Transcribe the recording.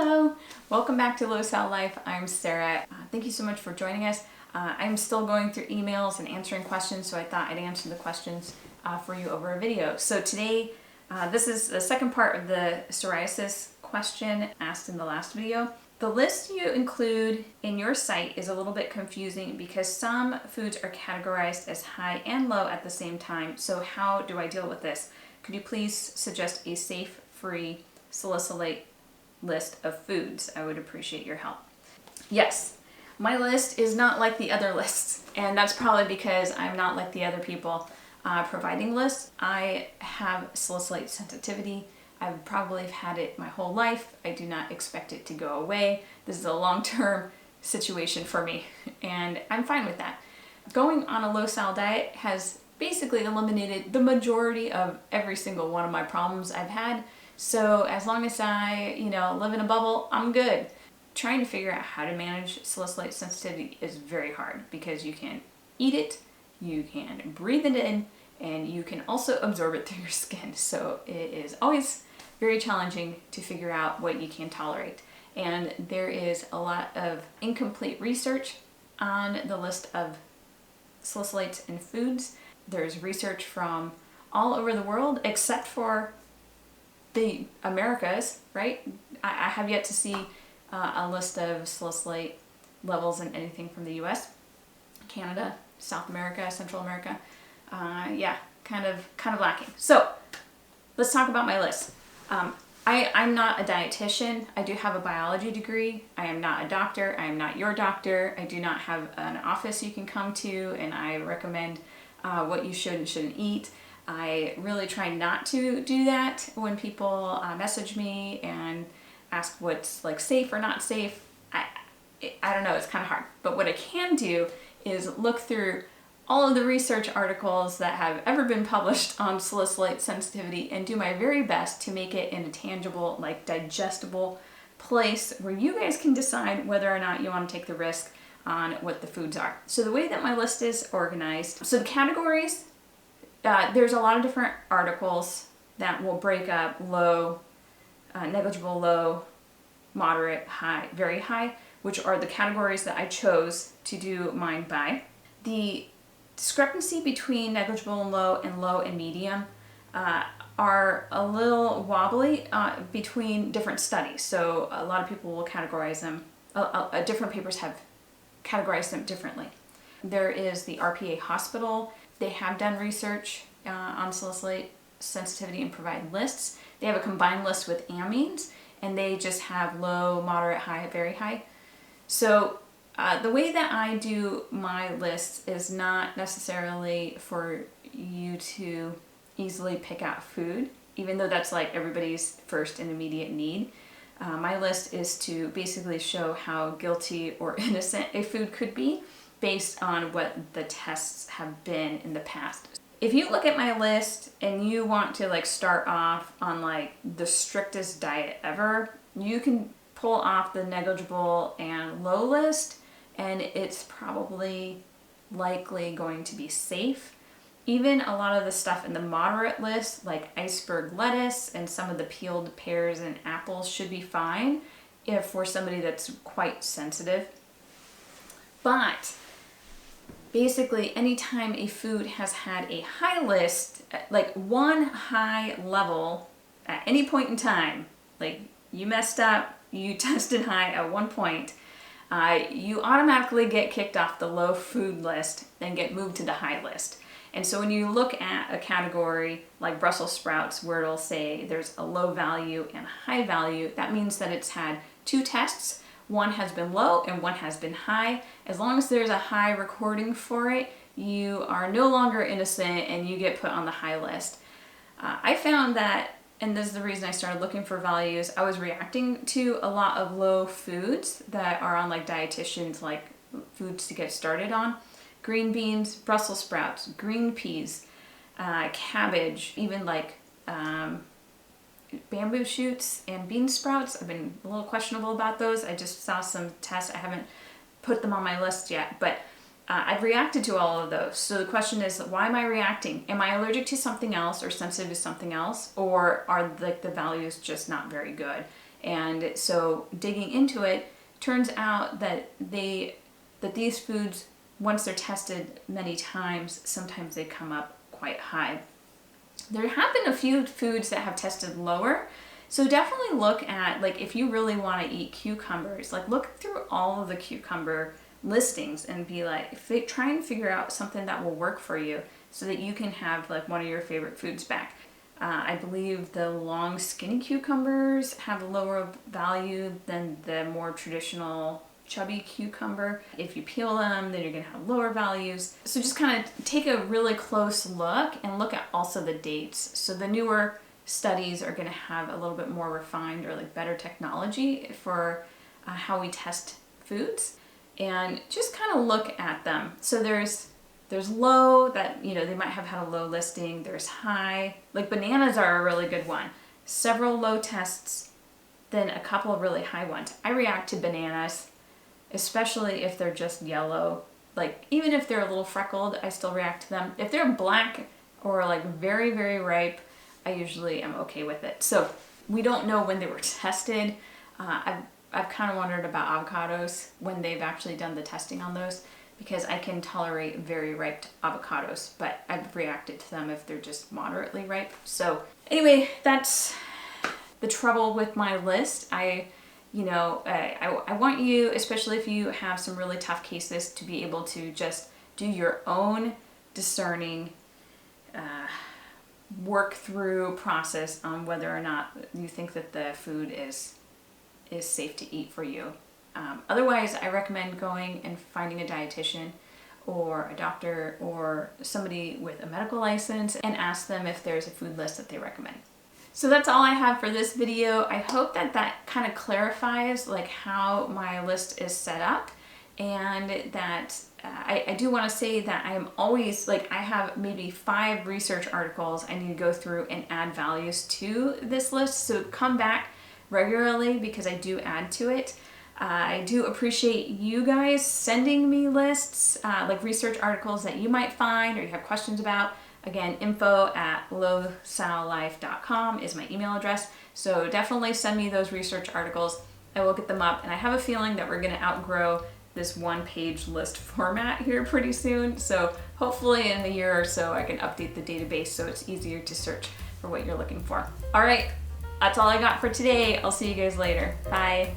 Hello! Welcome back to Low-sal-life. I'm Sarah. Thank you so much for joining us. I'm still going through emails and answering questions, so I thought I'd answer the questions for you over a video. So today, this is the second part of the psoriasis question asked in the last video. The list you include in your site is a little bit confusing because some foods are categorized as high and low at the same time. So how do I deal with this? Could you please suggest a safe, free salicylate list of foods? I would appreciate your help. Yes, my list is not like the other lists, and that's probably because I'm not like the other people providing lists. I have salicylate sensitivity. I've probably had it my whole life. I do not expect it to go away. This is a long-term situation for me, and I'm fine with that. Going on a low-sal diet has basically eliminated the majority of every single one of my problems I've had. So as long as I, live in a bubble, I'm good. Trying to figure out how to manage salicylate sensitivity is very hard because you can eat it, you can breathe it in, and you can also absorb it through your skin. So it is always very challenging to figure out what you can tolerate. And there is a lot of incomplete research on the list of salicylates in foods. There's research from all over the world except for the Americas, right? I have yet to see a list of salicylate levels in anything from the US, Canada, South America, Central America. Yeah, kind of lacking. So let's talk about my list. I'm not a dietitian. I do have a biology degree. I am not a doctor. I am not your doctor. I do not have an office you can come to and I recommend what you should and shouldn't eat. I really try not to do that when people message me and ask what's like safe or not safe. I don't know, it's kind of hard. But what I can do is look through all of the research articles that have ever been published on salicylate sensitivity and do my very best to make it in a tangible, like digestible place where you guys can decide whether or not you want to take the risk on what the foods are. So the way that my list is organized, so the categories, there's a lot of different articles that will break up low, negligible, low, moderate, high, very high, which are the categories that I chose to do mine by. The discrepancy between negligible and low and medium are a little wobbly between different studies. So a lot of people will categorize them, different papers have categorized them differently. There is the RPA hospital. They have done research on salicylate sensitivity and provide lists. They have a combined list with amines, and they just have low, moderate, high, very high. So the way that I do my lists is not necessarily for you to easily pick out food, even though that's like everybody's first and immediate need. My list is to basically show how guilty or innocent a food could be based on what the tests have been in the past. If you look at my list and you want to like start off on like the strictest diet ever, you can pull off the negligible and low list and it's probably likely going to be safe. Even a lot of the stuff in the moderate list, like iceberg lettuce and some of the peeled pears and apples, should be fine if for somebody that's quite sensitive. But basically, anytime a food has had a high list, like one high level at any point in time, like you messed up, you tested high at one point, you automatically get kicked off the low food list and get moved to the high list. And so when you look at a category like Brussels sprouts, where it'll say there's a low value and high value, that means that it's had two tests. One has been low and one has been high. As long as there's a high recording for it, you are no longer innocent and you get put on the high list. I found that, and this is the reason I started looking for values, I was reacting to a lot of low foods that are on like dietitians, like foods to get started on. Green beans, Brussels sprouts, green peas, cabbage, even like bamboo shoots and bean sprouts. I've been a little questionable about those. I just saw some tests. I haven't put them on my list yet, but I've reacted to all of those. So the question is, why am I reacting? Am I allergic to something else or sensitive to something else? Or are the values just not very good? And so digging into it, turns out that these foods, once they're tested many times, sometimes they come up quite high. There have been a few foods that have tested lower. So definitely look at, like, if you really want to eat cucumbers, like look through all of the cucumber listings and be like, try and figure out something that will work for you so that you can have like one of your favorite foods back. I believe the long skinny cucumbers have a lower value than the more traditional chubby cucumber. If you peel them, then you're gonna have lower values. So just kind of take a really close look and look at also the dates. So the newer studies are gonna have a little bit more refined or like better technology for how we test foods, and just kind of look at them. So there's low, that, you know, they might have had a low listing. There's high, like bananas are a really good one. Several low tests, then a couple of really high ones. I react to bananas, especially if they're just yellow. Like even if they're a little freckled, I still react to them. If they're black or like very, very ripe, I usually am okay with it. So we don't know when they were tested. I've kind of wondered about avocados when they've actually done the testing on those, because I can tolerate very ripe avocados, but I've reacted to them if they're just moderately ripe. So anyway, that's the trouble with my list. I want you, especially if you have some really tough cases, to be able to just do your own discerning work through process on whether or not you think that the food is safe to eat for you. Otherwise, I recommend going and finding a dietitian or a doctor or somebody with a medical license and ask them if there's a food list that they recommend. So that's all I have for this video. I hope that kind of clarifies like how my list is set up, and that I do want to say that I am always, like, I have maybe 5 research articles I need to go through and add values to this list. So come back regularly because I do add to it. I do appreciate you guys sending me lists, like research articles that you might find or you have questions about. Again, info@low-sal-life.com is my email address. So definitely send me those research articles. I will get them up, and I have a feeling that we're going to outgrow this one-page list format here pretty soon. So hopefully in a year or so I can update the database so it's easier to search for what you're looking for. All right, that's all I got for today. I'll see you guys later. Bye.